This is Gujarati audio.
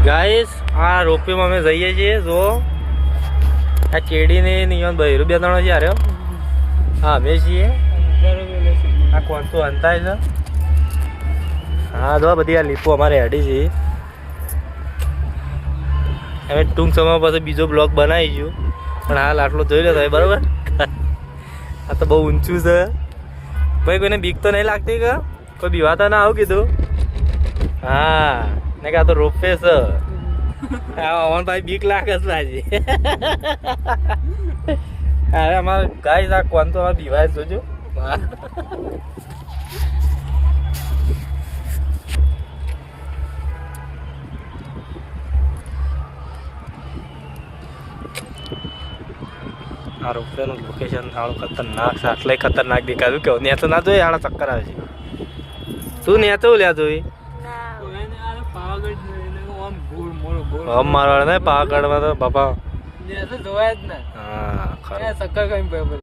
ગાઈસ આ રોપવેમાં અમે જઈએ છીએ જો આ ચેડીને નિયમ બહેરું બે ત્રણ છે યાર હા અમે છીએ આ કોણ તો અંતાય છે હા જો બધી આ લીપો અમારે હેડી છે અમે ટૂંક સમય પછી બીજો બ્લોગ બનાવીશું પણ હાલ આટલો જોઈ લો તમે બરાબર આ તો બહુ ઊંચું છે ભાઈ કોઈને બીક તો નહીં લાગતી કે કોઈ બીવાતા ના આવું કીધું હા ને કે આ તો રોપવે છે અમન ભાઈ બીક લાગે છે ભાઈ અરે અમારે ગાય આ કોણ તો અમારે બીવાય જોજો આ રોપવેનું લોકેશન સારું ખતરનાક છે આટલે ખતરનાક દેખાતું કેવું ત્યાં તો ના જોઈએ આડા ચક્કર આવે છે તું ત્યાં તો લ્યા જોઈ મારવાડ ને પાવાગઢમાં તો બાપા જોવાય જ ને હા ચક્કર કઈ